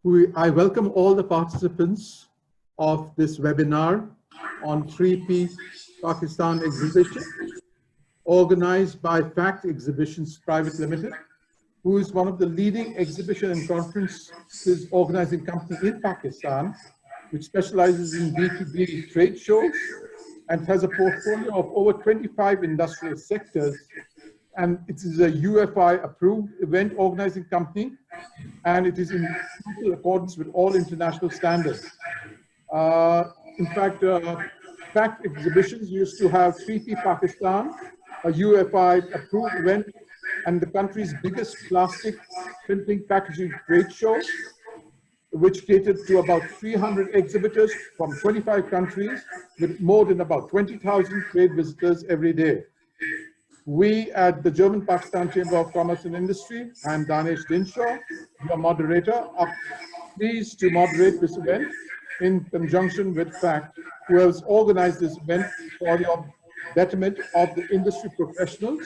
I welcome all the participants of this webinar on 3P Pakistan exhibition, organized by FACT Exhibitions Private Limited, who is one of the leading exhibition and conferences organizing company in Pakistan, which specializes in B2B trade shows and has a portfolio of over 25 industrial sectors. And it is a UFI approved event organizing company, and it is in total accordance with all international standards. In fact, FACT Exhibitions used to have 3P Pakistan, a UFI approved event, and the country's biggest plastic printing packaging trade show, which catered to about 300 exhibitors from 25 countries with more than about 20,000 trade visitors every day. We at the German Pakistan Chamber of Commerce and Industry, I'm Danesh Dinshaw, your moderator, are pleased to moderate this event in conjunction with FACT, who has organized this event for the betterment of the industry professionals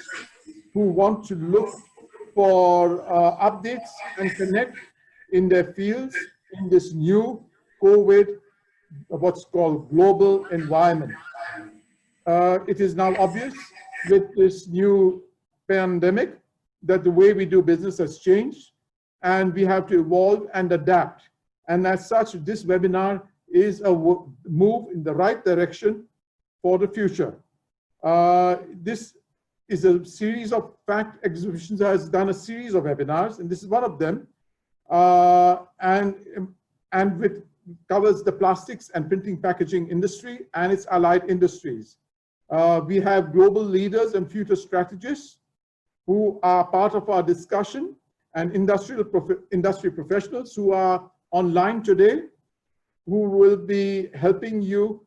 who want to look for updates and connect in their fields in this new COVID, what's called global environment. It is now obvious with this new pandemic that the way we do business has changed, and we have to evolve and adapt. And as such, this webinar is a move in the right direction for the future. This is a series of FACT Exhibitions has done a series of webinars, and this is one of them, and it covers the plastics and printing packaging industry and its allied industries. We have global leaders and future strategists who are part of our discussion, and industry professionals who are online today, who will be helping you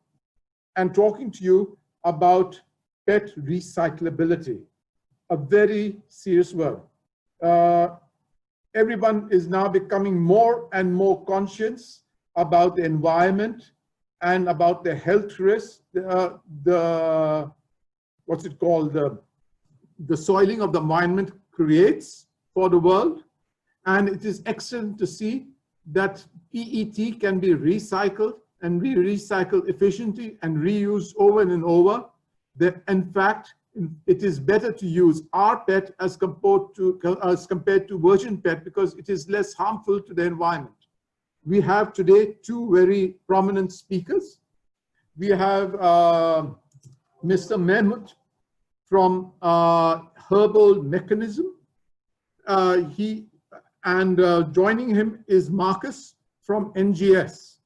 and talking to you about PET recyclability, a very serious word. Everyone is now becoming more and more conscious about the environment and about the health risks, what's it called, the soiling of the environment creates for the world. And it is excellent to see that PET can be recycled and recycled efficiently and reused over and over. In fact, it is better to use our PET as compared to virgin PET because it is less harmful to the environment. We have today two very prominent speakers. We have Mr. Mehmet from Herbold Mechanism. Joining him is Marcus from NGS.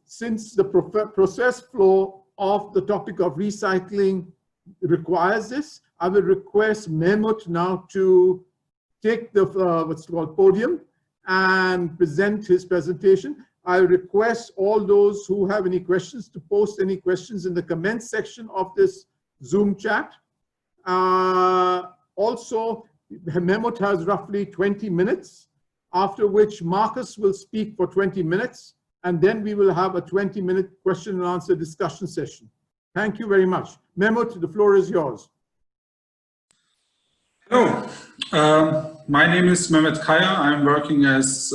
Since the process flow of the topic of recycling requires this, I will request Mehmet now to take the what's called podium and present his presentation. I request all those who have any questions to post any questions in the comments section of this Zoom chat. Also, Mehmet has roughly 20 minutes, after which Marcus will speak for 20 minutes, and then we will have a 20-minute question and answer discussion session. Thank you very much. Mehmet, the floor is yours. Hello, my name is Mehmet Kaya. I'm working as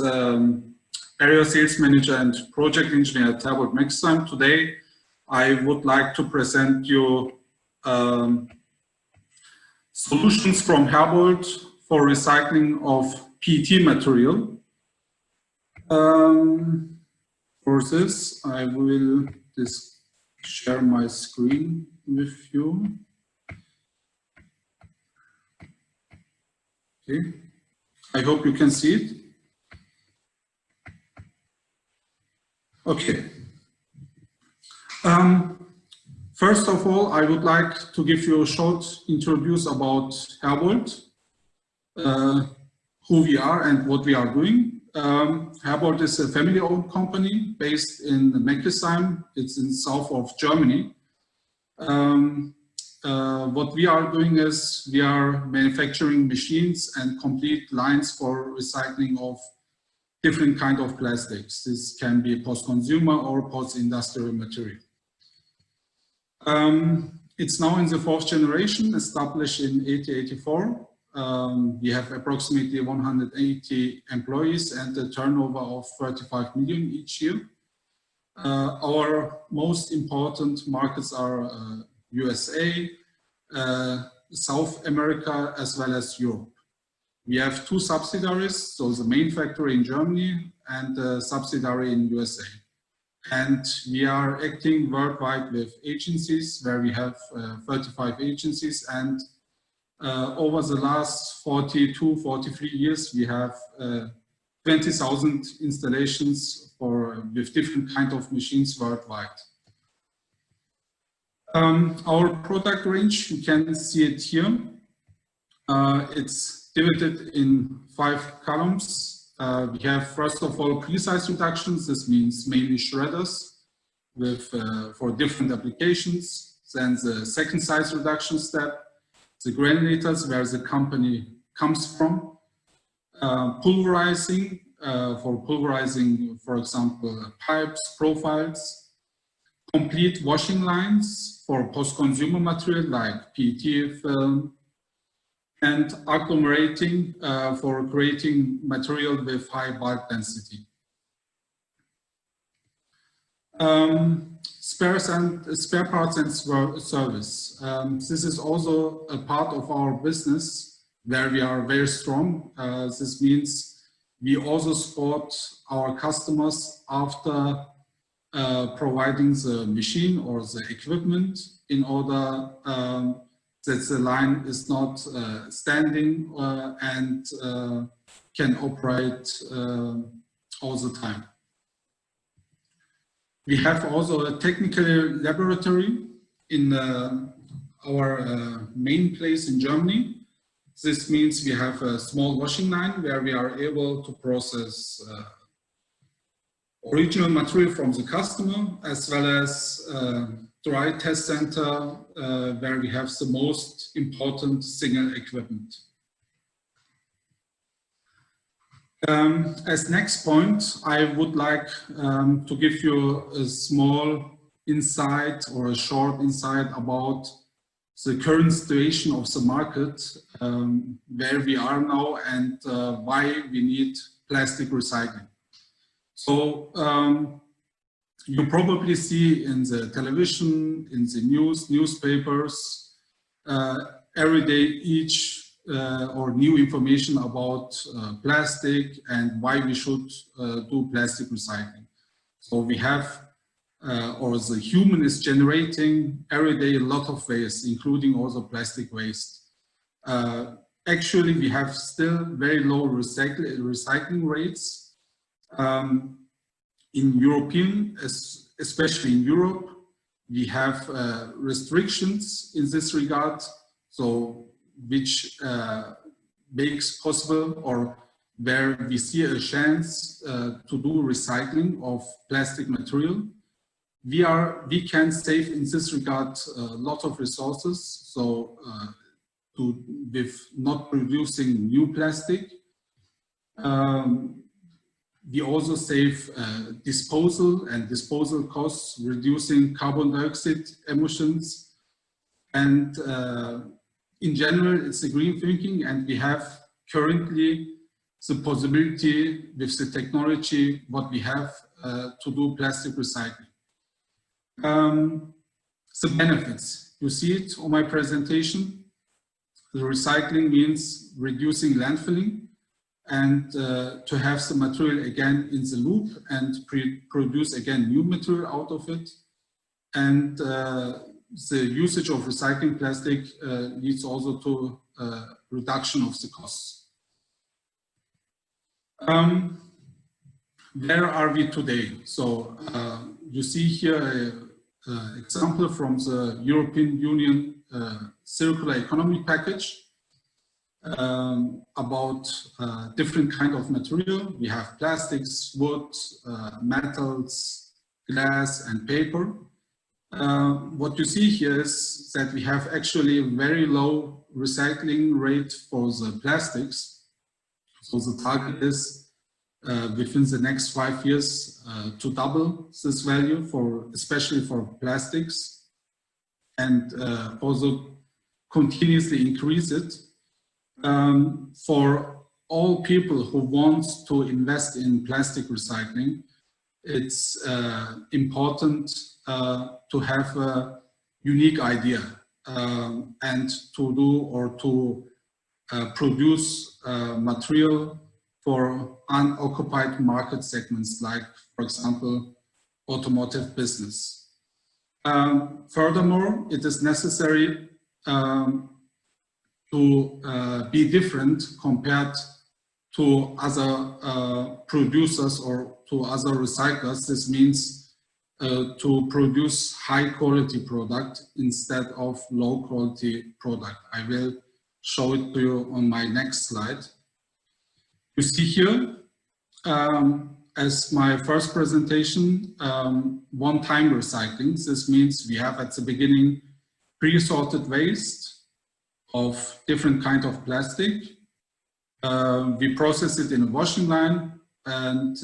area sales manager and project engineer at Herbold Mechanism. Today, I would like to present you solutions from Herbold for recycling of PET material. For this, I will just share my screen with you. Okay, I hope you can see it. Okay. First of all, I would like to give you a short introduction about Herbold, who we are and what we are doing. Herbold is a family-owned company based in Meckesheim. It's in the south of Germany. What we are doing is we are manufacturing machines and complete lines for recycling of different kind of plastics. This can be post-consumer or post-industrial material. It's now in the fourth generation, established in 1884. We have approximately 180 employees and a turnover of 35 million each year. Our most important markets are USA, South America, as well as Europe. We have 2 subsidiaries, so the main factory in Germany and a subsidiary in USA. And we are acting worldwide with agencies, where we have 35 agencies, and over the last 42, 43 years, we have 20,000 installations with different kind of machines worldwide. Our product range, you can see it here. It's divided in 5 columns. We have, first of all, pre-size reductions. This means mainly shredders for different applications. Then the second size reduction step, the granulators, where the company comes from. Pulverizing, for pulverizing, for example, pipes, profiles. Complete washing lines for post-consumer material like PET film. And agglomerating for creating material with high bulk density. Spare parts and service. This is also a part of our business where we are very strong. This means we also support our customers after providing the machine or the equipment in order that the line is not standing and can operate all the time. We have also a technical laboratory in our main place in Germany. This means we have a small washing line where we are able to process original material from the customer, as well as dry test center where we have the most important single equipment. As next point, I would like to give you a small insight or a short insight about the current situation of the market, where we are now and why we need plastic recycling. So you probably see in the television, in the newspapers, every day or new information about plastic and why we should do plastic recycling. So we have, or the human is generating every day a lot of waste, including also plastic waste. Actually, we have still very low recycling rates. In European, especially in Europe, we have restrictions in this regard, so which makes possible or where we see a chance to do recycling of plastic material. We can save in this regard a lot of resources, so with not producing new plastic. We also save disposal costs, reducing carbon dioxide emissions. And in general, it's a green thinking, and we have currently the possibility with the technology what we have to do plastic recycling. The benefits, you see it on my presentation. The recycling means reducing landfilling, and to have the material again in the loop and produce again new material out of it. And the usage of recycling plastic leads also to reduction of the costs. Where are we today? So you see here an example from the European Union Circular Economy Package. About different kind of material. We have plastics, wood, metals, glass, and paper. What you see here is that we have actually a very low recycling rate for the plastics. So the target is within the next 5 years to double this value especially for plastics, and also continuously increase it. For all people who want to invest in plastic recycling, it's important to have a unique idea and to do or to produce material for unoccupied market segments, like, for example, automotive business. Furthermore, it is necessary to be different compared to other producers or to other recyclers. This means to produce high quality product instead of low quality product. I will show it to you on my next slide. You see here, as my first presentation, one-time recycling. This means we have at the beginning pre-sorted waste of different kind of plastic. We process it in a washing line, and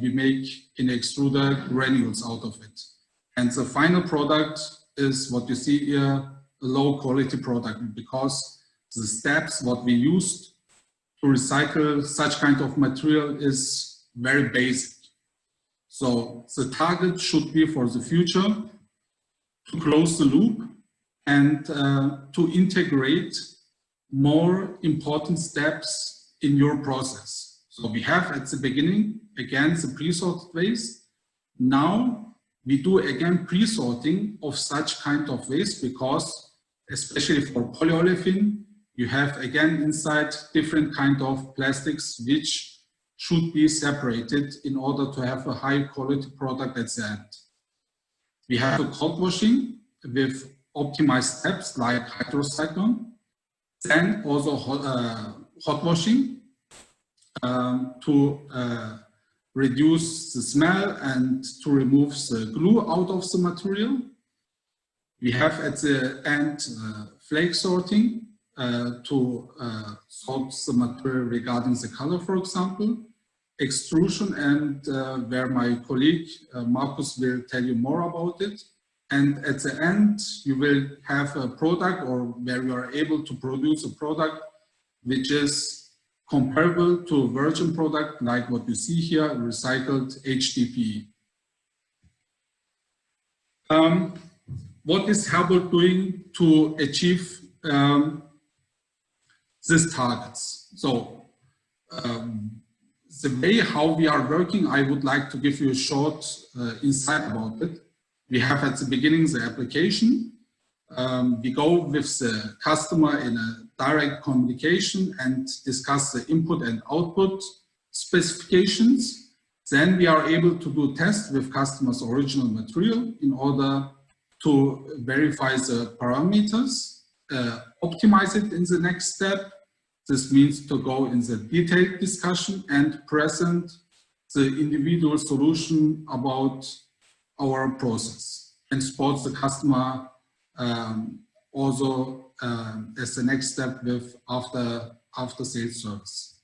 we make in extruder granules out of it. And the final product is what you see here, a low quality product, because the steps what we used to recycle such kind of material is very basic. So the target should be for the future to close the loop and to integrate more important steps in your process. So we have at the beginning, again, the pre-sorted waste. Now we do again pre-sorting of such kind of waste, because especially for polyolefin, you have again inside different kind of plastics which should be separated in order to have a high quality product at the end. We have a cold washing with optimized steps like Hydrocyclone, then also hot washing to reduce the smell and to remove the glue out of the material. We have at the end flake sorting to sort the material regarding the color, for example. Extrusion, and where my colleague Markus will tell you more about it. And at the end, you will have a product, or where you are able to produce a product which is comparable to a virgin product, like what you see here, recycled HDPE. What is Herbold doing to achieve these targets? So the way how we are working, I would like to give you a short insight about it. We have at the beginning the application. We go with the customer in a direct communication and discuss the input and output specifications. Then we are able to do tests with customers' original material in order to verify the parameters, optimize it in the next step. This means to go in the detailed discussion and present the individual solution about our process, and support the customer also as the next step with after sales service.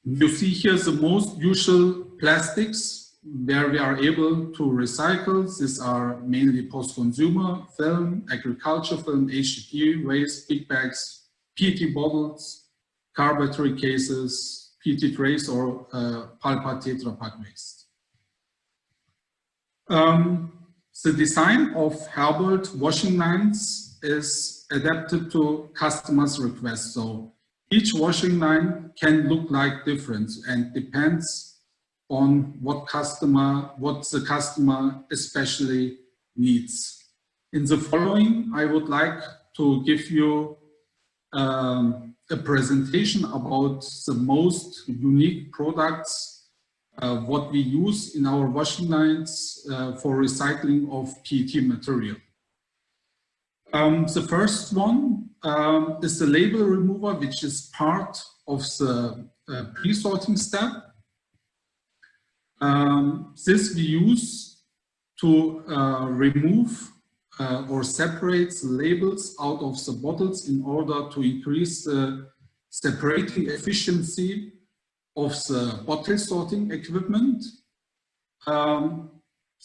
You see here the most usual plastics where we are able to recycle. These are mainly post-consumer film, agriculture film, HDPE waste, big bags, PET bottles, car battery cases, PET trays, or pulpa Tetra Pak waste. The design of Herbold washing lines is adapted to customers' requests. So each washing line can look like different and depends on what the customer especially needs. In the following, I would like to give you a presentation about the most unique products what we use in our washing lines for recycling of PET material. The first one is the label remover, which is part of the pre-sorting step. This we use to remove or separate the labels out of the bottles in order to increase the separating efficiency of the bottle sorting equipment.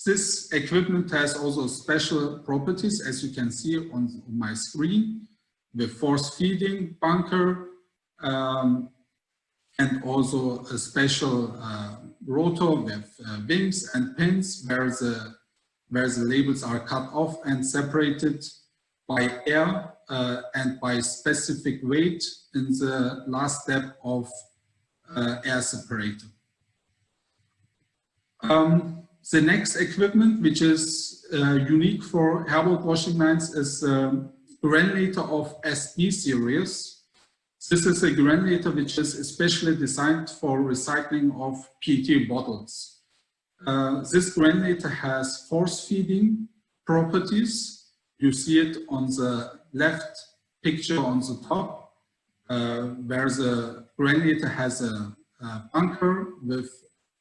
This equipment has also special properties, as you can see on my screen. with force feeding bunker, and also a special rotor with wings and pins where the labels are cut off and separated by air and by specific weight in the last step of air separator. The next equipment, which is unique for Herbold washing lines, is Granulator of SB series. This is a granulator which is especially designed for recycling of PET bottles. This granulator has force feeding properties. You see it on the left picture on the top, where the granulator has a bunker with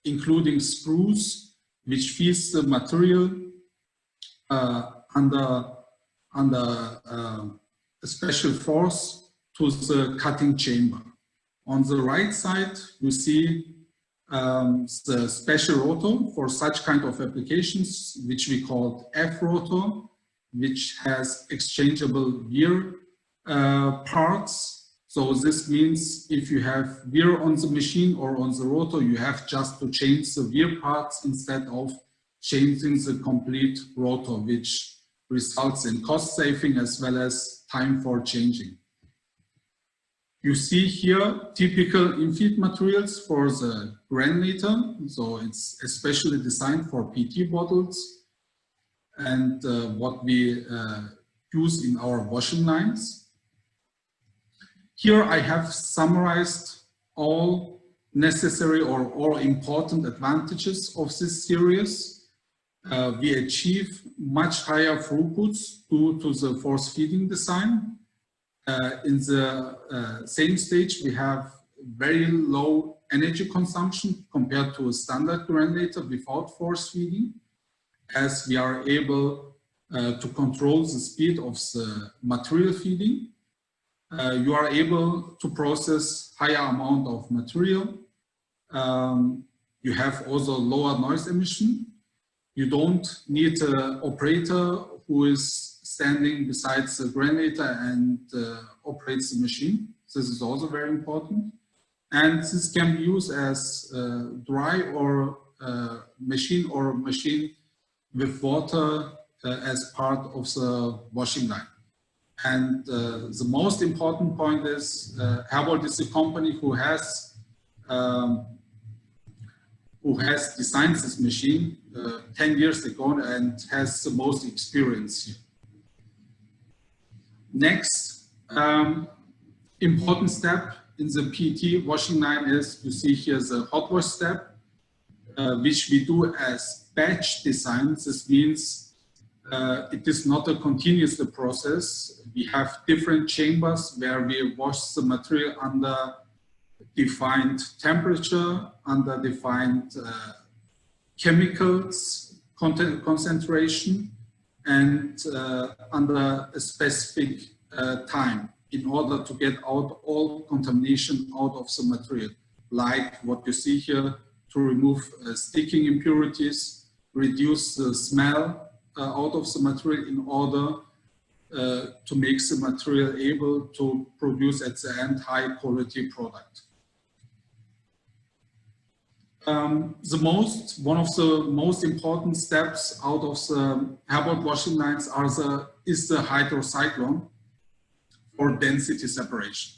including screws which feeds the material under a special force to the cutting chamber. On the right side, you see the special rotor for such kind of applications, which we call F rotor, which has exchangeable wear parts. So this means if you have wear on the machine or on the rotor, you have just to change the wear parts instead of changing the complete rotor, which results in cost saving as well as time for changing. You see here typical infeed materials for the granulator. So it's especially designed for PET bottles and what we use in our washing lines. Here I have summarized all necessary or all important advantages of this series. We achieve much higher throughputs due to the force feeding design. In the same stage, we have very low energy consumption compared to a standard granulator without force feeding, as we are able to control the speed of the material feeding. You are able to process higher amount of material. You have also lower noise emission. You don't need an operator who is standing beside the granulator and operates the machine. This is also very important. And this can be used as dry or machine with water as part of the washing line. And the most important point is Herbold is a company who has designed this machine 10 years ago and has the most experience here. Next important step in the PET washing line is, you see here the hot wash step, which we do as batch design. This means it is not a continuous process. We have different chambers where we wash the material under defined temperature, under defined chemicals concentration, and under a specific time in order to get out all contamination out of the material, like what you see here, to remove sticking impurities, reduce the smell out of the material in order to make the material able to produce at the end high quality product. One of the most important steps out of the Herbold washing lines is the Hydrocyclone for density separation.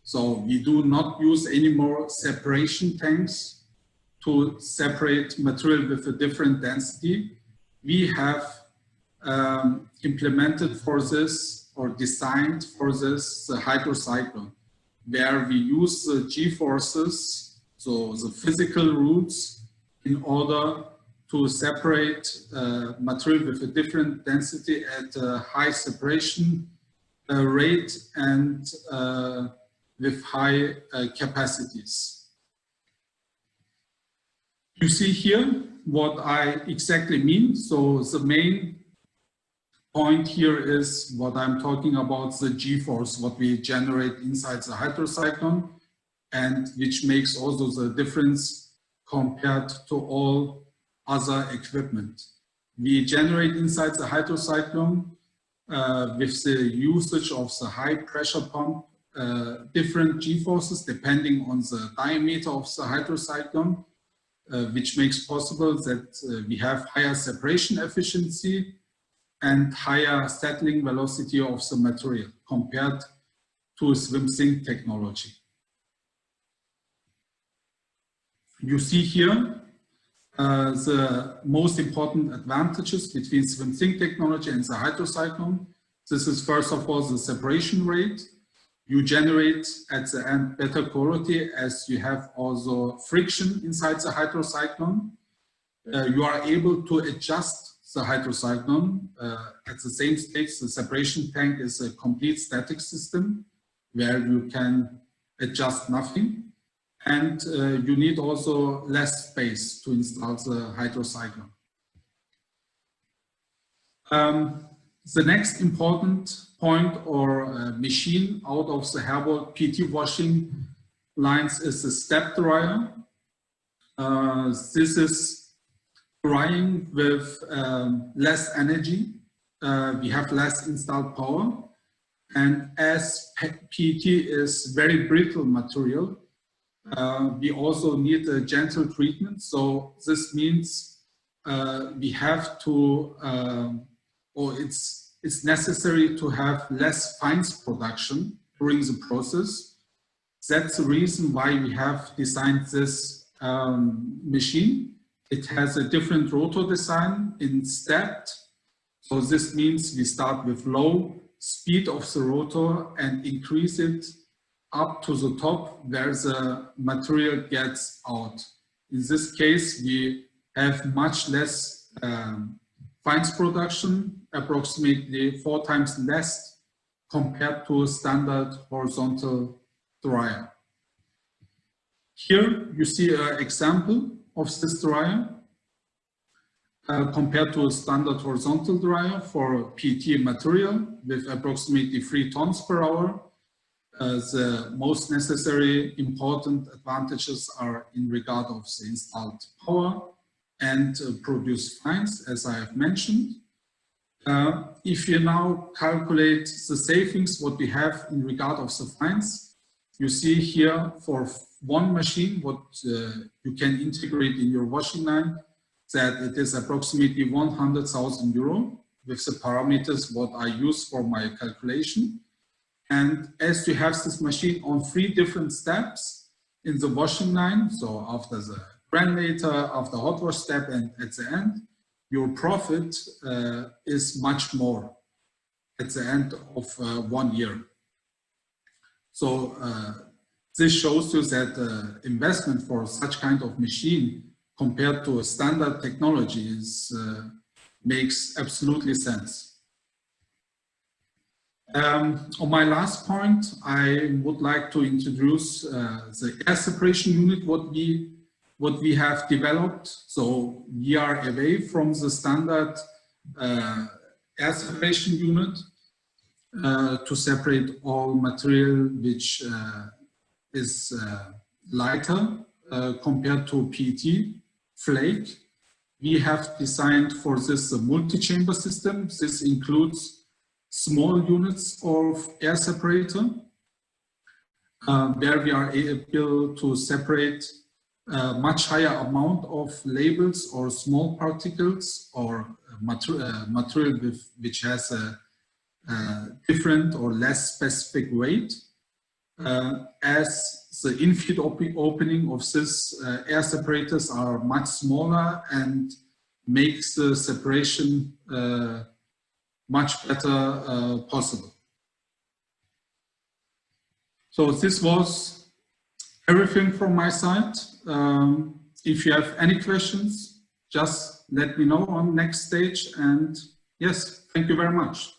So we do not use any more separation tanks to separate material with a different density. We have implemented for this or designed for this the Hydrocyclone, where we use the G-forces, so the physical roots, in order to separate material with a different density at a high separation rate and with high capacities. You see here what I exactly mean. So the main point here is what I'm talking about, the G-force, what we generate inside the Hydrocyclone, and which makes also the difference compared to all other equipment. We generate inside the Hydrocyclone with the usage of the high pressure pump, different G-forces depending on the diameter of the hydrocyclone, which makes possible that we have higher separation efficiency and higher settling velocity of the material compared to swim sink technology. You see here the most important advantages between swim sink technology and the hydrocyclone. This is first of all the separation rate. You generate at the end better quality as you have also friction inside the hydrocyclone. You are able to adjust the hydrocyclone at the same stage. The separation tank is a complete static system where you can adjust nothing. And you need also less space to install the hydrocyclone. The next important point or machine out of the Herbold PET washing lines is the step dryer. This is drying with less energy. We have less installed power. And as PET is very brittle material, we also need a gentle treatment. So this means we have to, or it's necessary to have less fines production during the process. That's the reason why we have designed this machine. It has a different rotor design in stepped. So this means we start with low speed of the rotor and increase it up to the top where the material gets out. In this case, we have much less fines production, approximately 4 times less compared to a standard horizontal dryer. Here you see an example of this dryer compared to a standard horizontal dryer for PET material with approximately 3 tons per hour. The most necessary important advantages are in regard of the installed power and produced fines, as I have mentioned. If you now calculate the savings, what we have in regard of the fines, you see here for one machine, what you can integrate in your washing line, that it is approximately 100,000 euro with the parameters what I use for my calculation. And as you have this machine on 3 different steps in the washing line, so after the granulator, after hot wash step, and at the end, your profit is much more at the end of 1 year. So this shows you that investment for such kind of machine compared to a standard technology is, makes absolutely sense. On my last point, I would like to introduce the air separation unit, what we have developed. So we are away from the standard air separation unit to separate all material which is lighter compared to PET flake. We have designed for this a multi-chamber system. This includes small units of air separator, where we are able to separate a much higher amount of labels or small particles or material which has a different or less specific weight. As the infeed opening of this air separators are much smaller and makes the separation much better possible. So this was everything from my side. If you have any questions, just let me know on next stage. And yes, thank you very much.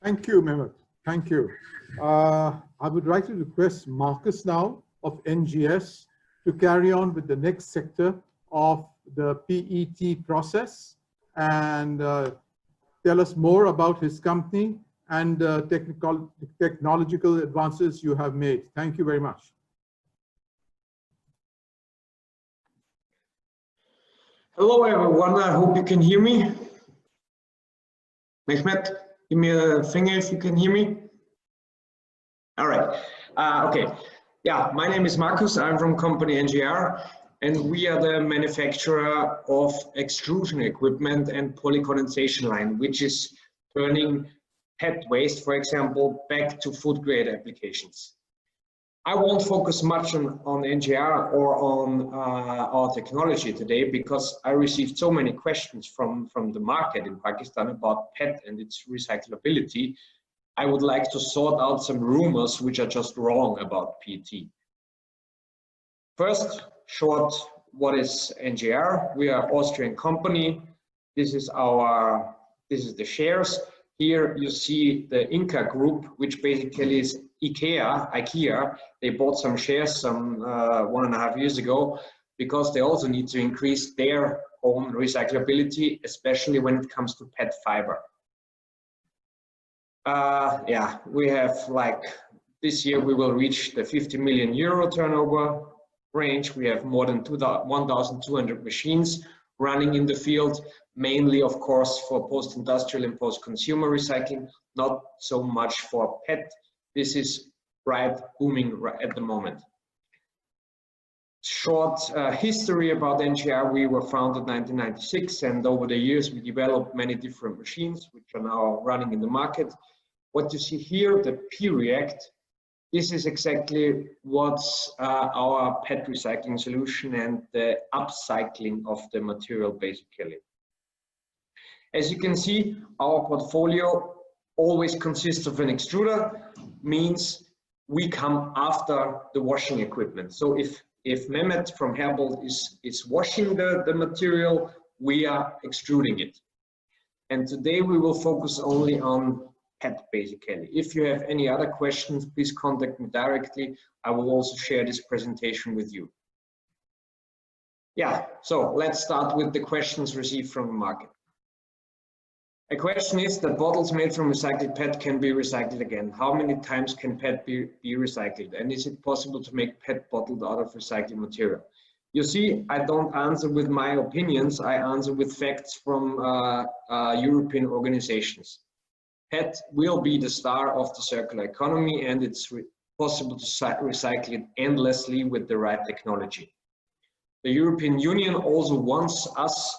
Thank you, Mehmet. Thank you. I would like to request Marcus now of NGS to carry on with the next sector of the PET process and tell us more about his company and technological advances you have made. Thank you very much. Hello, everyone. I hope you can hear me. Mehmet, give me a finger if you can hear me. All right. Okay. Yeah, my name is Markus. I'm from company NGR, and we are the manufacturer of extrusion equipment and polycondensation line, which is turning PET waste, for example, back to food grade applications. I won't focus much on NGR or on our technology today, because I received so many questions from the market in Pakistan about PET and its recyclability. I would like to sort out some rumors which are just wrong about PET. First, short, what is NGR? We are an Austrian company. This is the shares. Here you see the Inca group, which basically is IKEA. They bought some shares some 1.5 years ago, because they also need to increase their own recyclability, especially when it comes to PET fiber. Yeah, we have, like, this year we will reach the 50 million euro turnover range. We have more than 1,200 machines running in the field, mainly, of course, for post-industrial and post-consumer recycling, not so much for PET. This is booming at the moment. Short history about NGR: we were founded in 1996, and over the years we developed many different machines which are now running in the market. What you see here, the P-React, this is exactly what's our PET recycling solution and the upcycling of the material, basically. As you can see, our portfolio always consists of an extruder, means we come after the washing equipment. So if Mehmet from Herbold is washing the material, we are extruding it. And today we will focus only on PET, basically. If you have any other questions, please contact me directly. I will also share this presentation with you. Yeah, so let's start with the questions received from the market. A question is that bottles made from recycled PET can be recycled again. How many times can PET be recycled? And is it possible to make PET bottled out of recycled material? You see, I don't answer with my opinions, I answer with facts from European organizations. PET will be the star of the circular economy, and it's possible to recycle it endlessly with the right technology. The European Union also wants us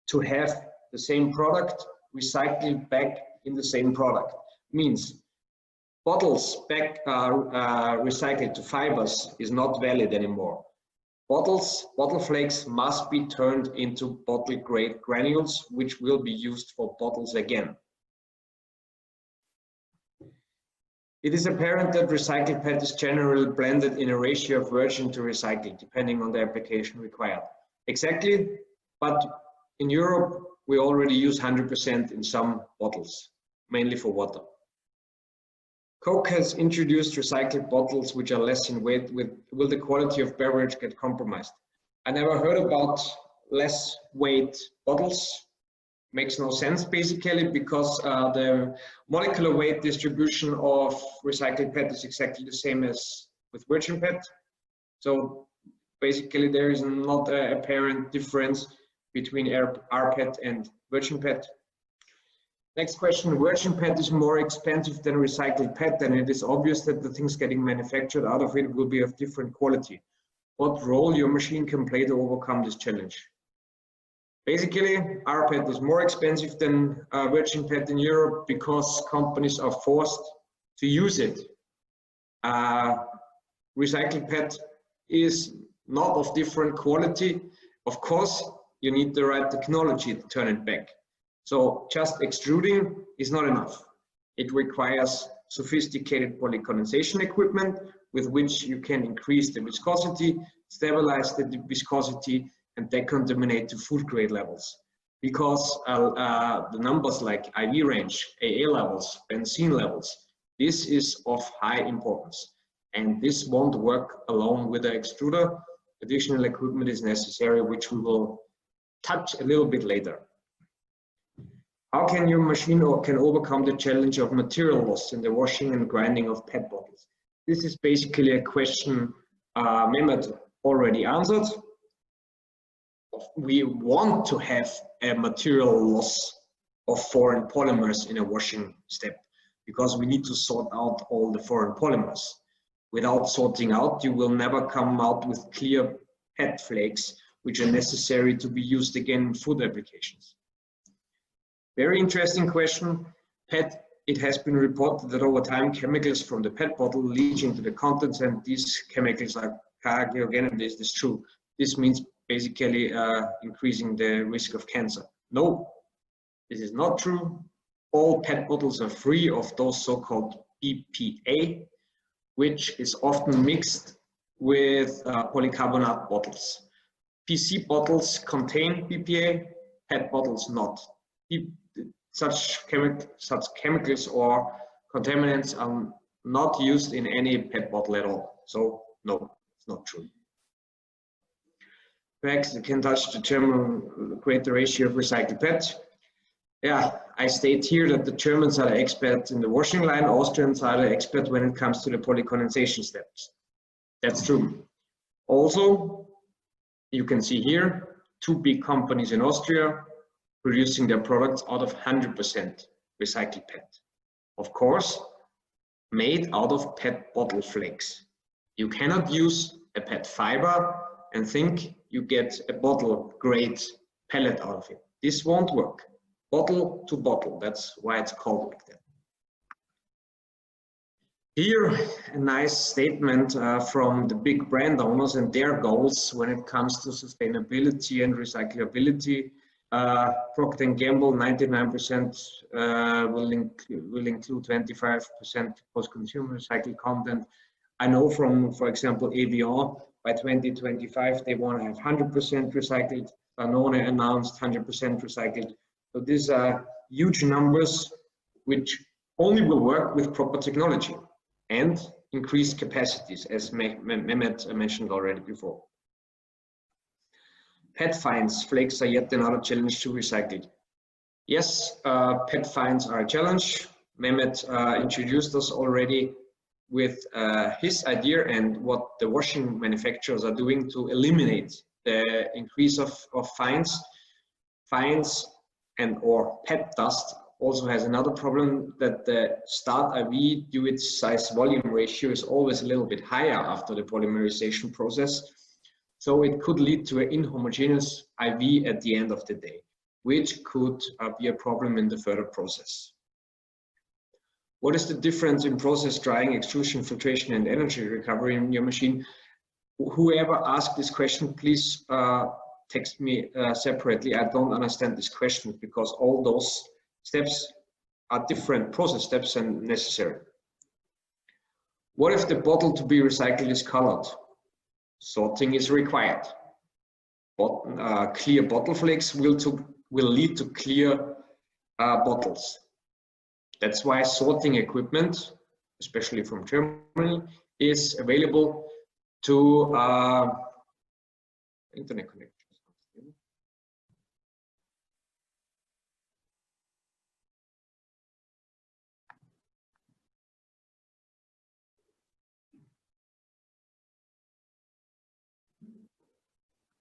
to have the same product recycled back in the same product. Means bottles back recycled to fibers is not valid anymore. Bottle flakes must be turned into bottle grade granules, which will be used for bottles again. It is apparent that recycled PET is generally blended in a ratio of virgin to recycled, depending on the application required. Exactly, but in Europe, we already use 100% in some bottles, mainly for water. Coke has introduced recycled bottles which are less in weight. Will the quality of beverage get compromised? I never heard about less weight bottles. Makes no sense, basically, because the molecular weight distribution of recycled PET is exactly the same as with virgin PET. So basically there is not an apparent difference between rPET and virgin PET. Next question: virgin PET is more expensive than recycled PET, and it is obvious that the things getting manufactured out of it will be of different quality. What role your machine can play to overcome this challenge? Basically, rPET is more expensive than virgin PET in Europe because companies are forced to use it. Recycled PET is not of different quality. Of course, you need the right technology to turn it back. So just extruding is not enough. It requires sophisticated polycondensation equipment with which you can increase the viscosity, stabilize the viscosity, and decontaminate to food grade levels. Because the numbers like IV range, AA levels, benzene levels, this is of high importance. And this won't work alone with the extruder. Additional equipment is necessary, which we will touch a little bit later. How can your machine can overcome the challenge of material loss in the washing and grinding of PET bottles? This is basically a question Mehmet already answered. We want to have a material loss of foreign polymers in a washing step, because we need to sort out all the foreign polymers. Without sorting out, you will never come out with clear PET flakes, which are necessary to be used again in food applications. Very interesting question. PET, it has been reported that over time chemicals from the PET bottle leach into the contents, and these chemicals are carcinogenic. This is true. This means basically increasing the risk of cancer. No, this is not true. All PET bottles are free of those so-called BPA, which is often mixed with polycarbonate bottles. PC bottles contain BPA, PET bottles not. Such chemicals or contaminants are not used in any PET bottle at all. So no, it's not true. Perhaps you can touch the German greater ratio of recycled PET. Yeah, I state here that the Germans are the experts in the washing line, Austrians are the experts when it comes to the polycondensation steps. That's true. Also, you can see here, two big companies in Austria producing their products out of 100% recycled PET. Of course, made out of PET bottle flakes. You cannot use a PET fiber and think you get a bottle grade pellet out of it. This won't work. Bottle to bottle, that's why it's called like that. Here, a nice statement from the big brand owners and their goals when it comes to sustainability and recyclability. Procter & Gamble, 99% will include 25% post-consumer recycled content. I know from, for example, Evian, by 2025, they want to have 100% recycled. Danone announced 100% recycled. So these are huge numbers, which only will work with proper technology and increased capacities, as Mehmet mentioned already before. PET fines, flakes are yet another challenge to recycle. Yes, PET fines are a challenge. Mehmet introduced us already with his idea and what the washing manufacturers are doing to eliminate the increase of fines. Fines and or PET dust also has another problem, that the start IV due its size volume ratio is always a little bit higher after the polymerization process. So it could lead to an inhomogeneous IV at the end of the day, which could be a problem in the further process. What is the difference in process drying, extrusion, filtration, and energy recovery in your machine? Whoever asked this question, please text me separately. I don't understand this question, because all those steps are different process steps and necessary. What if the bottle to be recycled is colored? Sorting is required. Clear bottle flakes will lead to clear bottles. That's why sorting equipment, especially from Germany, is available to internet connection.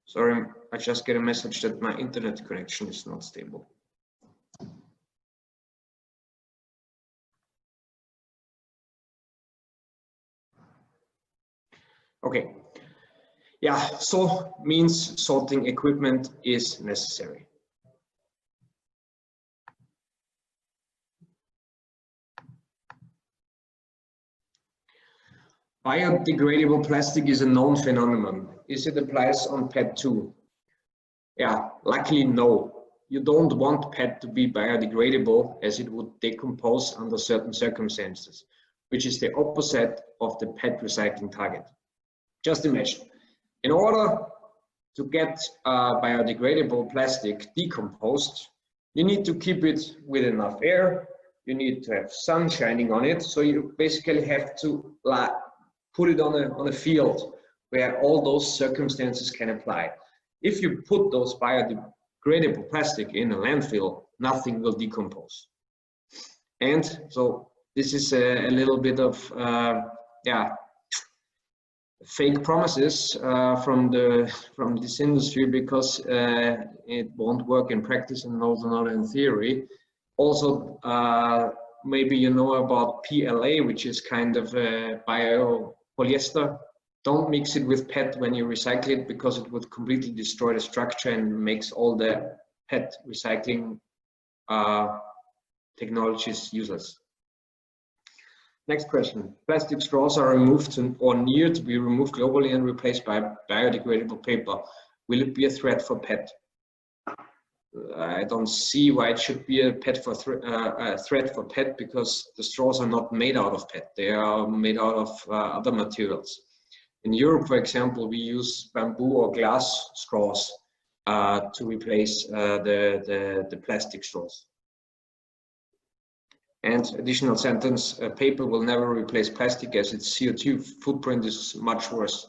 Sorry, I just get a message that my internet connection is not stable. Okay, yeah, so means sorting equipment is necessary. Biodegradable plastic is a known phenomenon. Is it applies on PET too? Yeah, luckily no. You don't want PET to be biodegradable, as it would decompose under certain circumstances, which is the opposite of the PET recycling target. Just imagine, in order to get biodegradable plastic decomposed, you need to keep it with enough air, you need to have sun shining on it, so you basically have to put it on a field where all those circumstances can apply. If you put those biodegradable plastic in a landfill, nothing will decompose. And so this is a little bit of fake promises from this industry, because it won't work in practice and also not in theory. Also, maybe you know about PLA, which is kind of a biopolyester. Don't mix it with PET when you recycle it, because it would completely destroy the structure and makes all the PET recycling technologies useless. Next question. Plastic straws are removed or near to be removed globally and replaced by biodegradable paper. Will it be a threat for PET? I don't see why it should be a threat for PET, because the straws are not made out of PET. They are made out of other materials. In Europe, for example, we use bamboo or glass straws to replace the plastic straws. And additional sentence, paper will never replace plastic, as its CO2 footprint is much worse.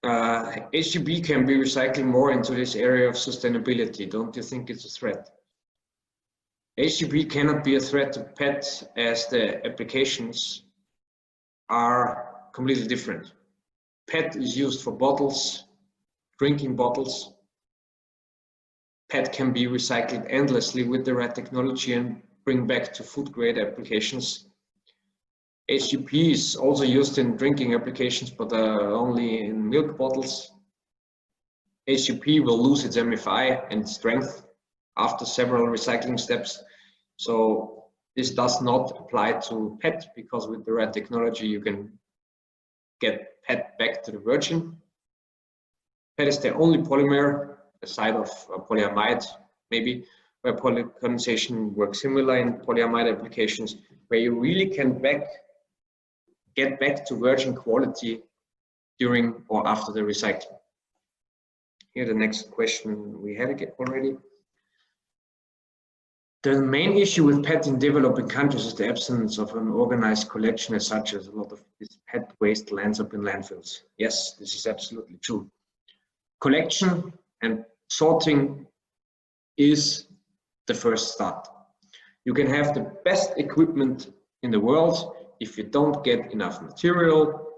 HDB can be recycling more into this area of sustainability. Don't you think it's a threat? HDB cannot be a threat to PET, as the applications are completely different. PET is used for bottles, drinking bottles. PET can be recycled endlessly with the right technology and bring back to food grade applications. HDP is also used in drinking applications, but only in milk bottles. HDP will lose its MFI and strength after several recycling steps. So this does not apply to PET, because with the right technology you can get PET back to the virgin. PET is the only polymer, aside of polyamide maybe, where polycondensation works similar in polyamide applications, where you really can get back to virgin quality during or after the recycling. Here the next question we had already. The main issue with PET in developing countries is the absence of an organized collection as such, as a lot of this PET waste lands up in landfills. Yes, this is absolutely true. Collection and sorting is the first start. You can have the best equipment in the world. If you don't get enough material,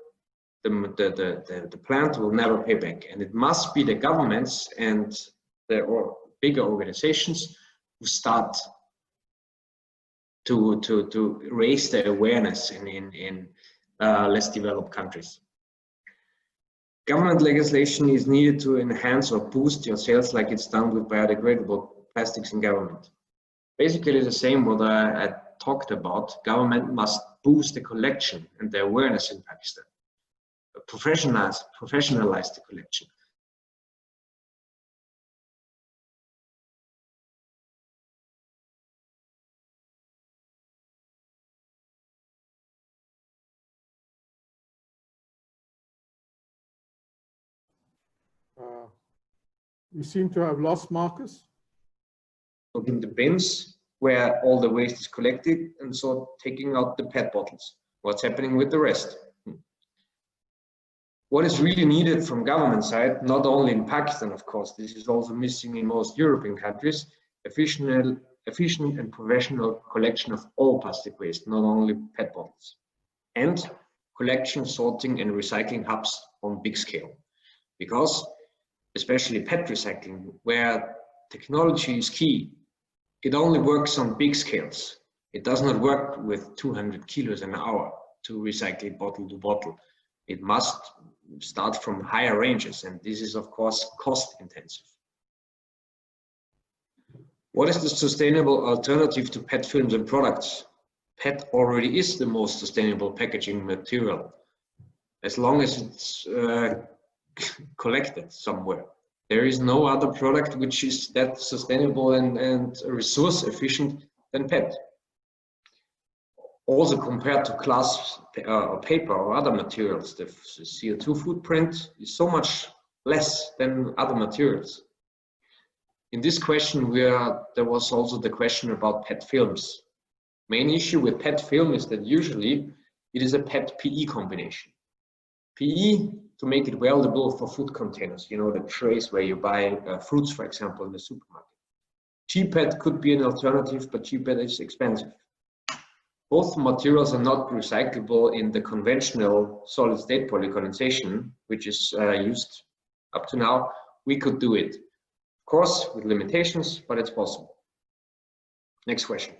the plant will never pay back. And it must be the governments and the bigger organizations who start to raise the awareness in less developed countries. Government legislation is needed to enhance or boost your sales, like it's done with biodegradable plastics in government. Basically the same what I talked about. Government must boost the collection and the awareness in Pakistan. Professionalize the collection. You seem to have lost Marcus. In the bins where all the waste is collected, and so taking out the PET bottles. What's happening with the rest? What is really needed from government side, not only in Pakistan, of course, this is also missing in most European countries, efficient and professional collection of all plastic waste, not only PET bottles, and collection, sorting and recycling hubs on big scale. Because especially PET recycling, where technology is key, it only works on big scales. It does not work with 200 kilos an hour to recycle bottle to bottle. It must start from higher ranges, and this is of course cost intensive. What is the sustainable alternative to PET films and products? PET already is the most sustainable packaging material, as long as it's collected somewhere. There is no other product which is that sustainable and resource efficient than PET. Also compared to glass or paper or other materials, the CO2 footprint is so much less than other materials. In this question, there was also the question about PET films. Main issue with PET film is that usually it is a PET-PE combination. PE to make it weldable for food containers, you know, the trays where you buy fruits, for example, in the supermarket. GPET could be an alternative, but GPET is expensive. Both materials are not recyclable in the conventional solid-state polycondensation, which is used up to now. We could do it. Of course, with limitations, but it's possible. Next question.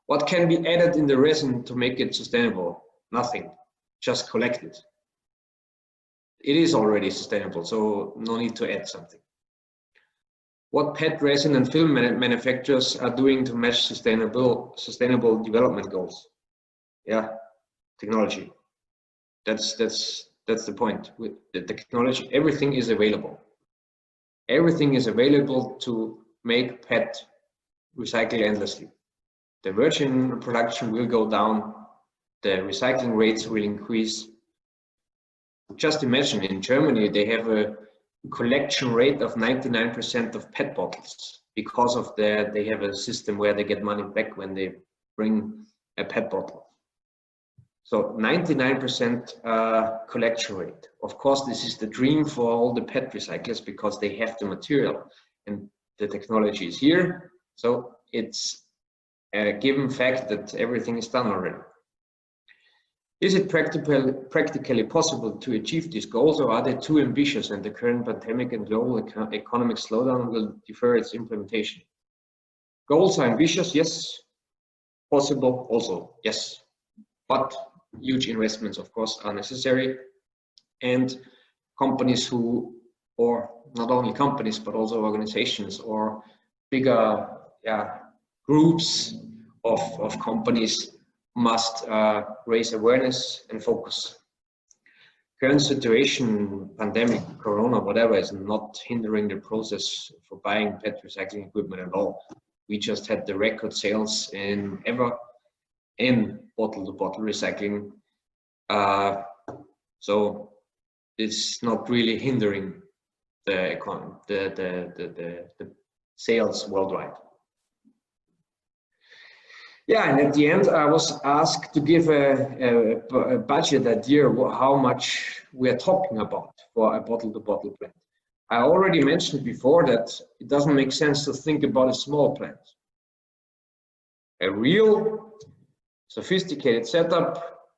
What can be added in the resin to make it sustainable? Nothing, just collect it. It is already sustainable, so no need to add something. What PET resin and film manufacturers are doing to match sustainable development goals? Yeah, technology. That's the point. With the technology, everything is available. Everything is available to make PET recycle endlessly. The virgin production will go down, the recycling rates will increase. Just imagine, in Germany, they have a collection rate of 99% of PET bottles because of they have a system where they get money back when they bring a PET bottle. So 99% collection rate. Of course, this is the dream for all the PET recyclers because they have the material and the technology is here. So it's a given fact that everything is done already. Is it practically possible to achieve these goals, or are they too ambitious and the current pandemic and global economic slowdown will defer its implementation? Goals are ambitious, yes. Possible also, yes. But huge investments, of course, are necessary. And companies or not only companies, but also organizations or bigger groups of companies must raise awareness and focus. Current situation, pandemic, corona, whatever, is not hindering the process for buying PET recycling equipment at all. We just had the record sales ever in bottle-to-bottle recycling. So it's not really hindering the economy, the sales worldwide. Yeah, and at the end, I was asked to give a budget idea how much we are talking about for a bottle-to-bottle plant. I already mentioned before that it doesn't make sense to think about a small plant. A real sophisticated setup,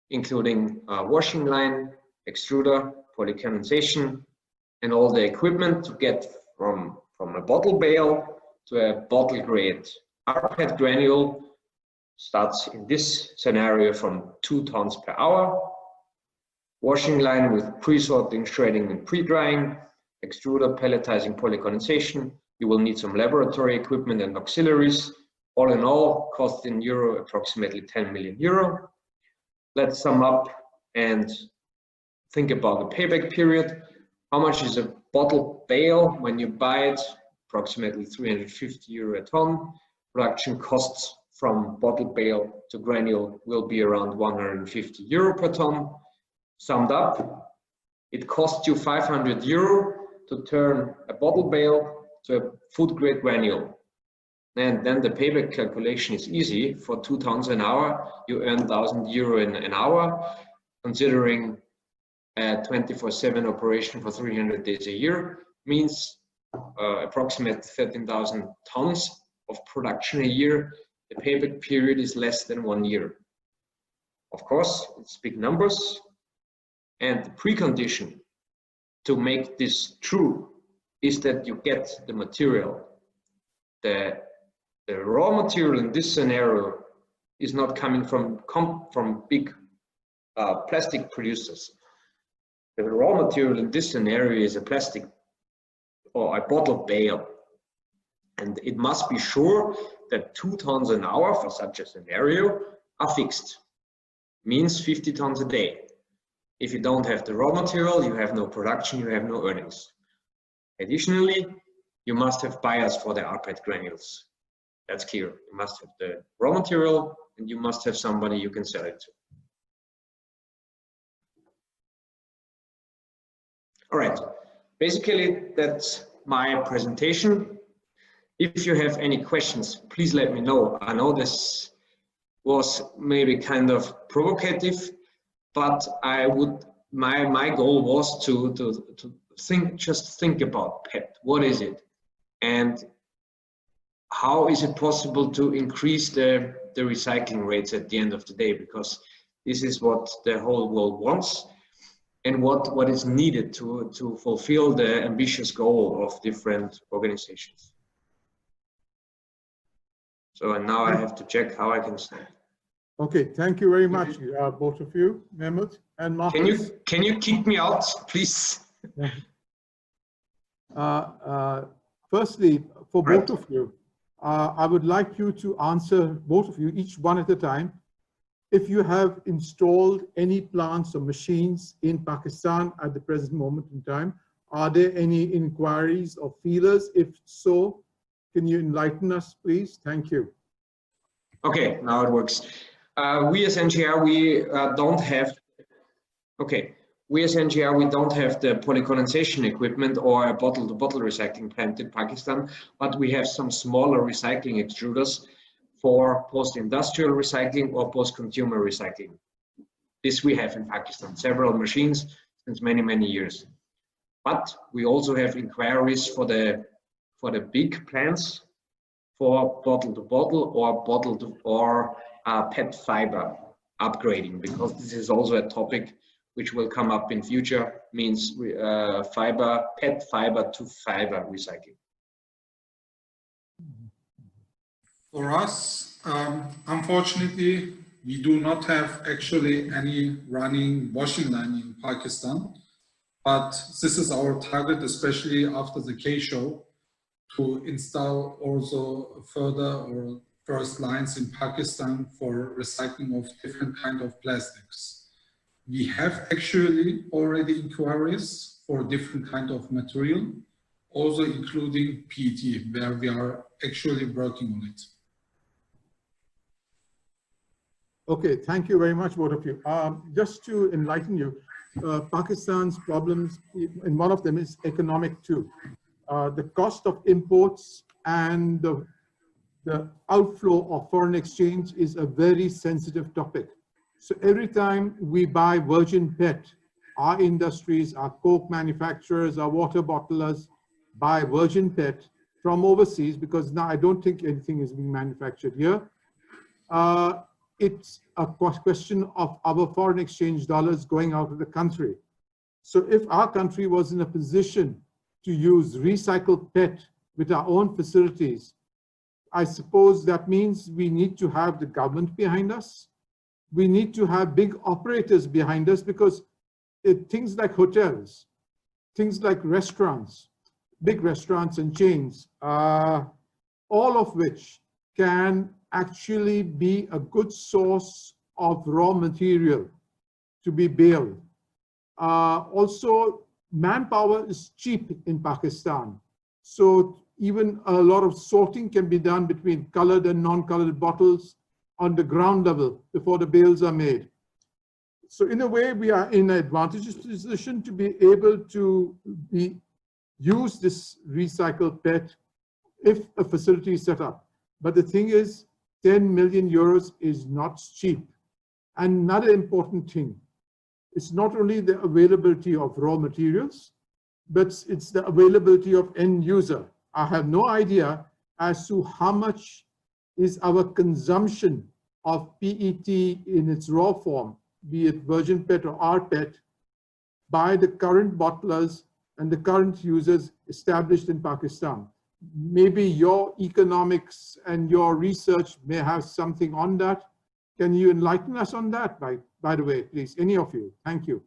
including a washing line, extruder, polycondensation, and all the equipment to get from a bottle bale to a bottle grade rPET granule, starts in this scenario from 2 tons per hour. Washing line with pre-sorting, shredding, and pre-drying, extruder, pelletizing, polycondensation. You will need some laboratory equipment and auxiliaries. All in all, cost in euro approximately 10 million euro. Let's sum up and think about the payback period. How much is a bottle bale when you buy it? Approximately 350 euro a ton. Production costs from bottle bale to granule will be around 150 euro per ton. Summed up, it costs you 500 euro to turn a bottle bale to a food grade granule. And then the payback calculation is easy. For 2 tons an hour, you earn 1,000 euro in an hour, considering a 24/7 operation for 300 days a year, means approximately 13,000 tons of production a year. The payback period is less than 1 year. Of course, it's big numbers, and the precondition to make this true is that you get the material. The raw material in this scenario is not coming from big plastic producers. The raw material in this scenario is a plastic or a bottle bale, and it must be sure that 2 tons an hour for such a scenario are fixed. Means 50 tons a day. If you don't have the raw material, you have no production, you have no earnings. Additionally, you must have buyers for the rPET granules. That's clear. You must have the raw material and you must have somebody you can sell it to. All right, basically that's my presentation. If you have any questions, please let me know. I know this was maybe kind of provocative, but my goal was to think about PET. What is it? And how is it possible to increase the recycling rates at the end of the day? Because this is what the whole world wants. and what is needed to fulfill the ambitious goal of different organizations. So and now I have to check how I can start. Okay, thank you very much, both of you, Mehmet and Marcus. Can you kick me out, please? Firstly, for both of you, I would like you to answer, both of you, each one at a time, if you have installed any plants or machines in Pakistan at the present moment in time. Are there any inquiries or feelers? If so, can you enlighten us, please? Thank you. Okay, now it works. We as NGR, we don't have. Okay, we as NGR, we don't have the polycondensation equipment or a bottle-to-bottle recycling plant in Pakistan, but we have some smaller recycling extruders for post-industrial recycling or post-consumer recycling. This we have in Pakistan, several machines since many years. But we also have inquiries for the big plants for bottle-to-bottle or PET fiber upgrading, because this is also a topic which will come up in future, means PET fiber to fiber recycling. For us, unfortunately, we do not have actually any running washing line in Pakistan, but this is our target, especially after the K-show, to install also further or first lines in Pakistan for recycling of different kind of plastics. We have actually already inquiries for different kind of material, also including PET, where we are actually working on it. Okay, thank you very much, both of you. Just to enlighten you, Pakistan's problems, and one of them is economic too. The cost of imports and the outflow of foreign exchange is a very sensitive topic. So every time we buy virgin PET, our industries, our Coke manufacturers, our water bottlers buy virgin PET from overseas, because now I don't think anything is being manufactured here. It's a question of our foreign exchange dollars going out of the country. So if our country was in a position to use recycled PET with our own facilities, I suppose that means we need to have the government behind us. We need to have big operators behind us, because things like hotels, things like restaurants, big restaurants and chains, all of which can actually be a good source of raw material to be baled. Also, manpower is cheap in Pakistan. So even a lot of sorting can be done between colored and non-colored bottles on the ground level before the bales are made. So in a way, we are in an advantageous position to be able to use this recycled PET if a facility is set up. But the thing is, 10 million euros is not cheap. And another important thing, it's not only the availability of raw materials, but it's the availability of end user. I have no idea as to how much is our consumption of PET in its raw form, be it virgin PET or rPET, by the current bottlers and the current users established in Pakistan. Maybe your economics and your research may have something on that. Can you enlighten us on that, by the way, please, any of you? Thank you.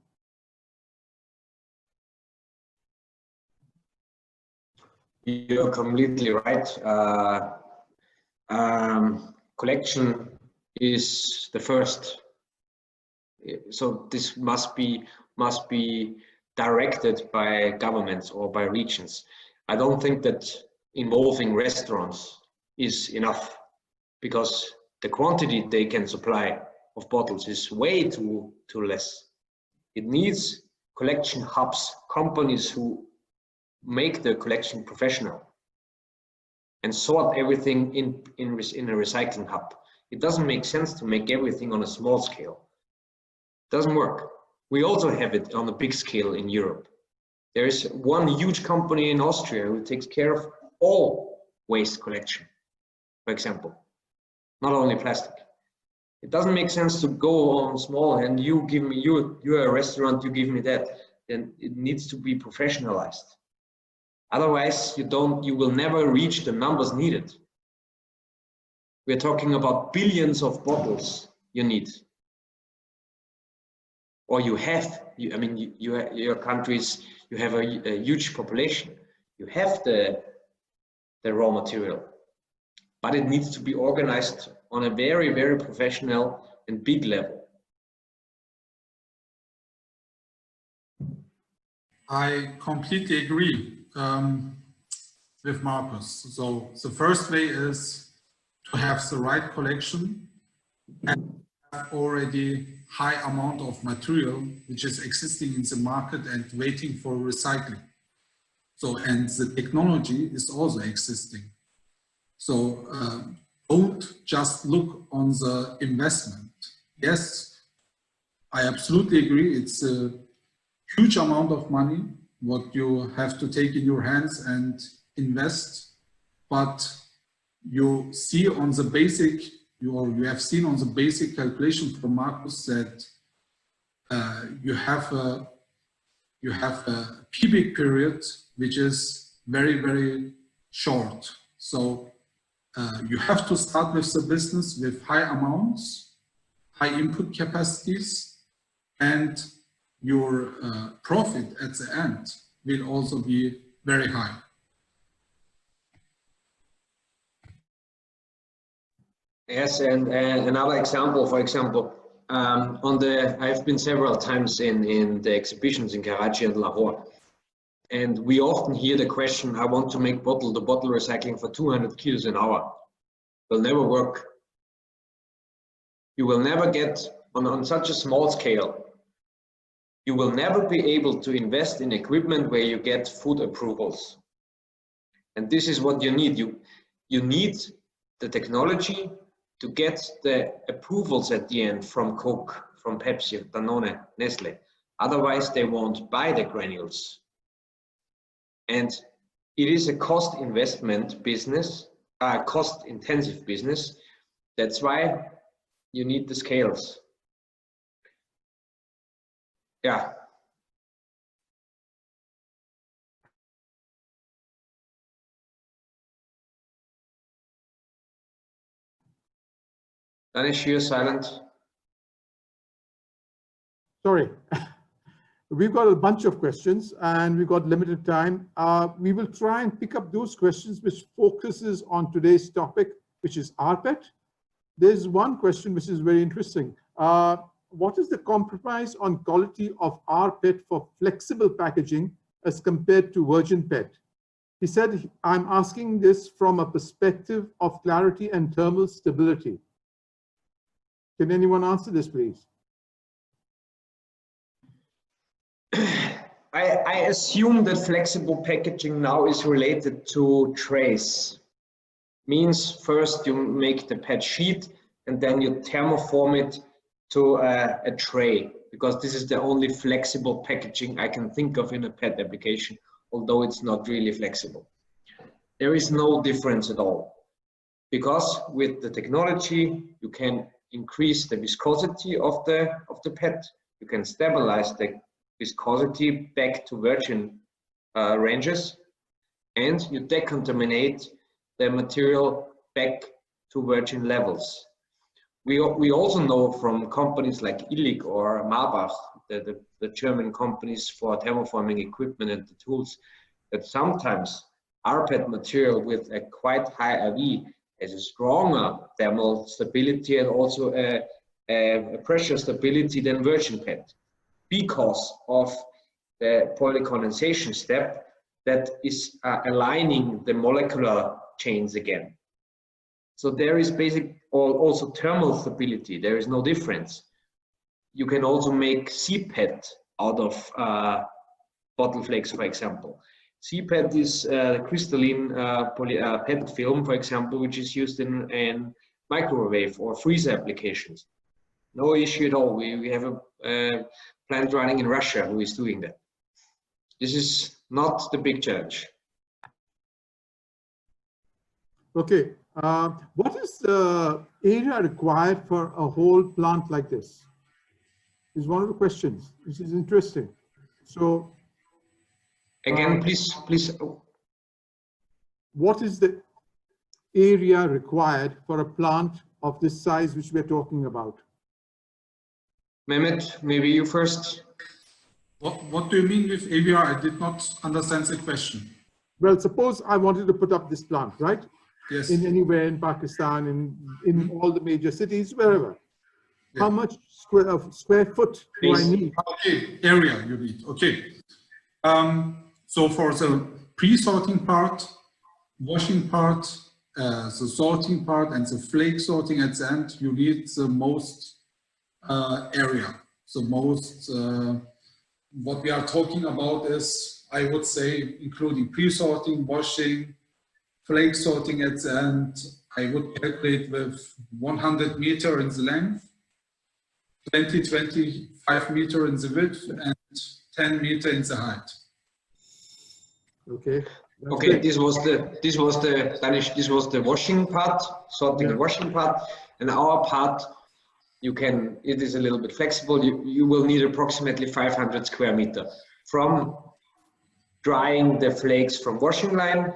You're completely right. Collection is the first. So this must be directed by governments or by regions. I don't think that involving restaurants is enough, because the quantity they can supply of bottles is way too less. It needs collection hubs, companies who make the collection professional and sort everything in a recycling hub. It doesn't make sense to make everything on a small scale. It doesn't work. We also have it on a big scale in Europe. There is one huge company in Austria who takes care of all waste collection, for example, not only plastic. It doesn't make sense to go on small and you give me, you're a restaurant, you give me that. Then it needs to be professionalized. Otherwise, you will never reach the numbers needed. We're talking about billions of bottles you need. Or you have, I mean, your countries, you have a huge population. You have the raw material, but it needs to be organized on a very, very professional and big level. I completely agree with Marcus. So the first way is to have the right collection and have already high amount of material which is existing in the market and waiting for recycling. So, and the technology is also existing. So don't just look on the investment. Yes, I absolutely agree. It's a huge amount of money what you have to take in your hands and invest, but you see on the basic, you have seen on the basic calculation from Marcus that you have a payback period which is very, very short. So you have to start with the business with high amounts, high input capacities, and your profit at the end will also be very high. Yes, and another example, for example, I've been several times in the exhibitions in Karachi and Lahore, and we often hear the question, I want to make bottle-to-bottle recycling for 200 kilos an hour. Will never work. You will never get, on such a small scale, you will never be able to invest in equipment where you get food approvals. And this is what you need. You need the technology to get the approvals at the end from Coke, from Pepsi, Danone, Nestle. Otherwise, they won't buy the granules. And it is a cost-investment business, cost-intensive business. That's why you need the scales. Yeah. Danish, you're silent. Sorry. We've got a bunch of questions and we've got limited time. We will try and pick up those questions which focuses on today's topic, which is rPET. There's one question which is very interesting. What is the compromise on quality of rPET for flexible packaging as compared to virgin PET? He said, I'm asking this from a perspective of clarity and thermal stability. Can anyone answer this, please? I assume that flexible packaging now is related to trays. Means first you make the PET sheet and then you thermoform it to a tray, because this is the only flexible packaging I can think of in a PET application, although it's not really flexible. There is no difference at all, because with the technology you can increase the viscosity of the PET, you can stabilize the viscosity back to virgin ranges, and you decontaminate the material back to virgin levels. We also know from companies like Illig or Marbach, the German companies for thermoforming equipment and the tools, that sometimes rPET material with a quite high IV has a stronger thermal stability and also a pressure stability than virgin PET, because of the polycondensation step that is aligning the molecular chains again. So there is also thermal stability. There is no difference. You can also make CPET out of bottle flakes, for example. CPET is crystalline PET film, for example, which is used in microwave or freezer applications. No issue at all. We have a plant running in Russia who is doing that. This is not the big challenge. Okay, What is the area required for a whole plant like this? Is one of the questions. This is interesting. So Again, please. What is the area required for a plant of this size which we're talking about? Mehmet, maybe you first. What do you mean with area? I did not understand the question. Well, suppose I wanted to put up this plant, right? Yes. In anywhere in Pakistan, in all the major cities, wherever. Yeah. How much square foot do I need? Okay, area you need. Okay. So for the pre-sorting part, washing part, the sorting part, and the flake sorting at the end, you need the most area. The most, what we are talking about is, I would say, including pre-sorting, washing, flake sorting at the end, I would calculate with 100 meter in the length, 25 meter in the width, and 10 meter in the height. Okay. Okay, great. this was the washing part, sorting and washing part, and our part, it is a little bit flexible. You will need approximately 500 square meter from drying the flakes from washing line,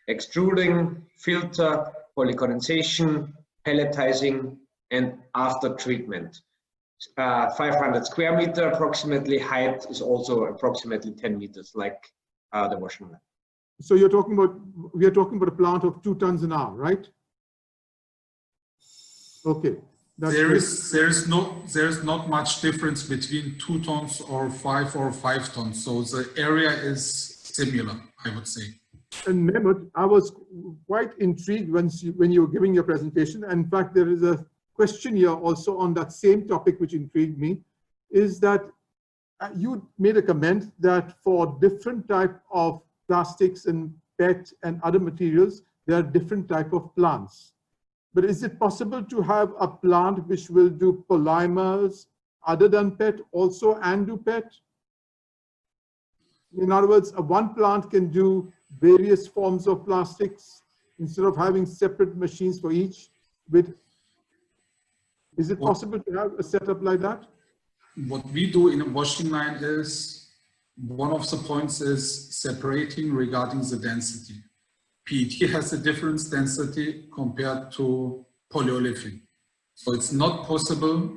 extruding, filter, polycondensation, pelletizing, and after treatment. 500 square meter approximately. Height is also approximately 10 meters, like the washing line. So we are talking about a plant of 2 tons an hour, right? Okay. There's not much difference between 2 tons or 5 tons. So the area is similar, I would say. And Mehmet, I was quite intrigued when you were giving your presentation. In fact, there is a question here also on that same topic which intrigued me, is that you made a comment that for different type of plastics and PET and other materials, there are different type of plants. But is it possible to have a plant which will do polymers other than PET also and do PET? In other words, one plant can do various forms of plastics instead of having separate machines for each. Is it possible to have a setup like that? What we do in a washing line is, one of the points is separating regarding the density. PET has a different density compared to polyolefin. So it's not possible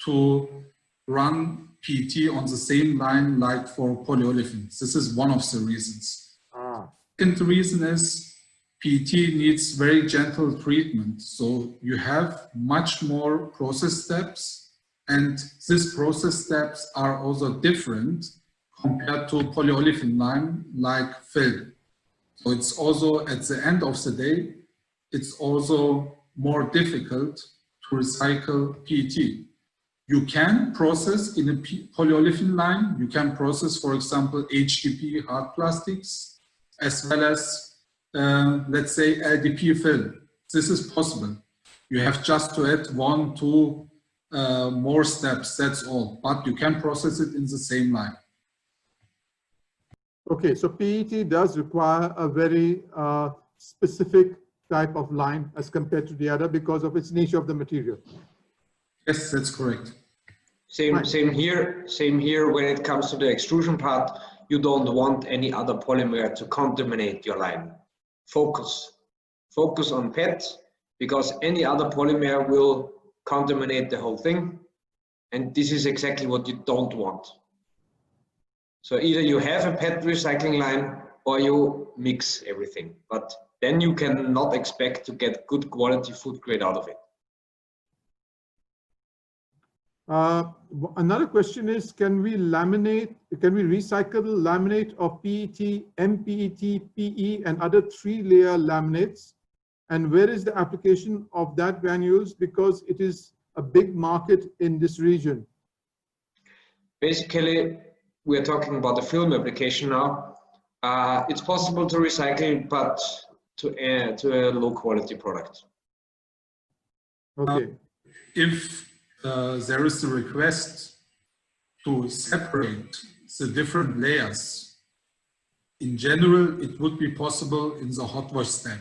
to run PET on the same line like for polyolefin. This is one of the reasons. And the reason is PET needs very gentle treatment. So you have much more process steps, and these process steps are also different compared to polyolefin line like film. So it's also, at the end of the day, it's also more difficult to recycle PET. You can process in a polyolefin line, you can process, for example, HDP hard plastics, as well as, let's say, LDP film. This is possible. You have just to add 1, 2 more steps, that's all. But you can process it in the same line. Okay, so PET does require a very specific type of line as compared to the other because of its nature of the material. Yes, that's correct. Same here when it comes to the extrusion part. You don't want any other polymer to contaminate your line. Focus on PET, because any other polymer will contaminate the whole thing, and this is exactly what you don't want. So either you have a PET recycling line or you mix everything, but then you cannot expect to get good quality food grade out of it. Another question is, can we recycle laminate of PET, MPET, PE, and other 3-layer laminates? And where is the application of that granules? Because it is a big market in this region. Basically, we are talking about the film application now. It's possible to recycle, but to a low quality product. Okay. If there is a request to separate the different layers, in general, it would be possible in the hot wash step.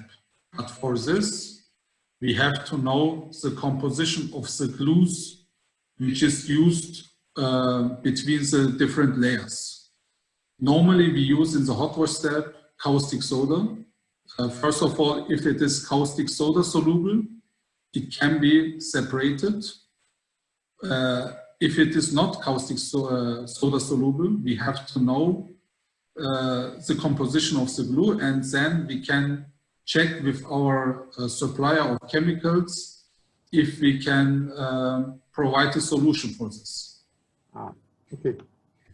But for this, we have to know the composition of the glues which is used between the different layers. Normally we use in the hot wash step caustic soda. First of all, if it is caustic soda soluble, it can be separated. If it is not caustic soda soluble, we have to know the composition of the glue, and then we can check with our supplier of chemicals if we can provide a solution for this. Okay,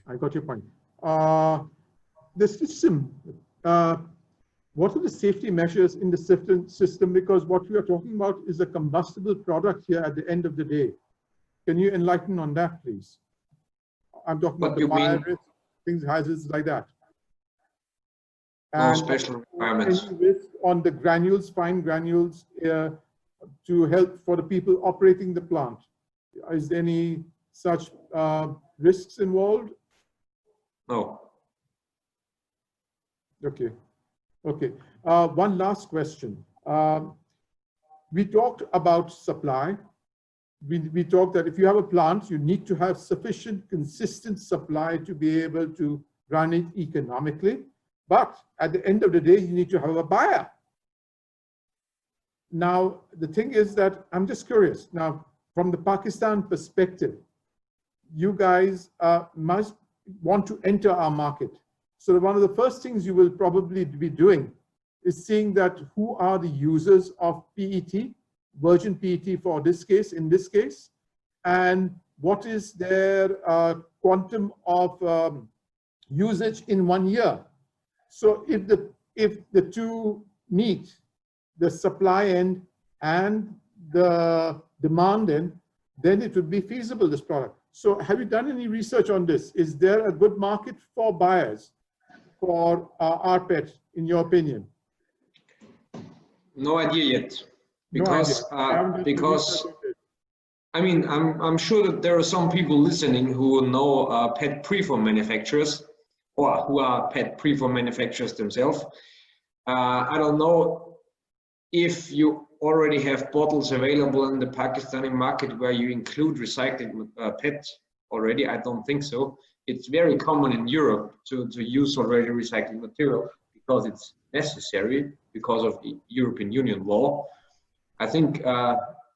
I got your point. The system, what are the safety measures in the system? Because what we are talking about is a combustible product here at the end of the day. Can you enlighten on that, please? I'm talking about the fire risk, things, hazards like that. No special requirements. Any risk on the granules, fine granules, to help for the people operating the plant? Is there any such risks involved? No. Okay. Okay. One last question. We talked about supply. We talked that if you have a plant, you need to have sufficient, consistent supply to be able to run it economically. But at the end of the day, you need to have a buyer. Now, the thing is that I'm just curious. Now, from the Pakistan perspective, you guys must want to enter our market. So one of the first things you will probably be doing is seeing that who are the users of PET, virgin PET for this case, in this case, and what is their quantum of usage in 1 year. So if the two meet, the supply end and the demand end, then it would be feasible, this product. So have you done any research on this? Is there a good market for buyers for rPET, in your opinion? No idea yet, because I mean, I'm sure that there are some people listening who know PET preform manufacturers, or who are PET preform manufacturers themselves. I don't know if you already have bottles available in the Pakistani market where you include recycled PET already. I don't think so. It's very common in Europe to use already recycled material because it's necessary because of the European Union law. I think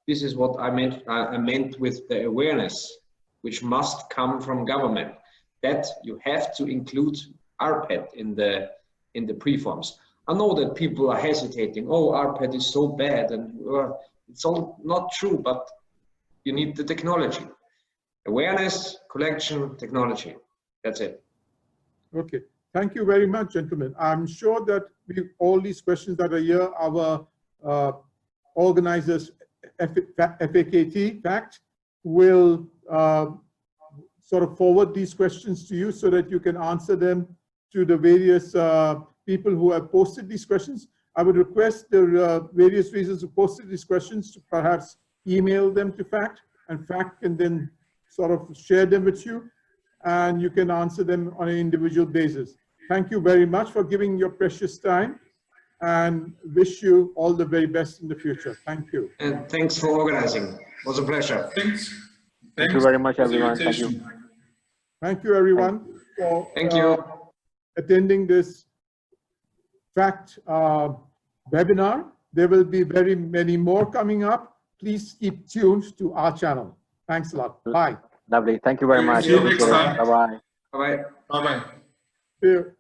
this is what I meant with the awareness, which must come from government, that you have to include rPET in the preforms. I know that people are hesitating. Oh, rPET is so bad, and it's all not true. But you need the technology, awareness, collection, technology. That's it. Okay. Thank you very much, gentlemen. I'm sure that all these questions that are here, our organizers, FAKT, FACT, will sort of forward these questions to you so that you can answer them to the various people who have posted these questions. I would request the various reasons who posted these questions to perhaps email them to FACT, and FACT can then sort of share them with you, and you can answer them on an individual basis. Thank you very much for giving your precious time, and wish you all the very best in the future. Thank you. And thanks for organizing. It was a pleasure. Thanks. Thank you very much, everyone. Thank you. Thank you, everyone, for attending this FACT webinar. There will be very many more coming up. Please keep tuned to our channel. Thanks a lot. Bye. Lovely. Thank you very much. See you next time. Bye-bye. Bye-bye. Bye-bye. See you.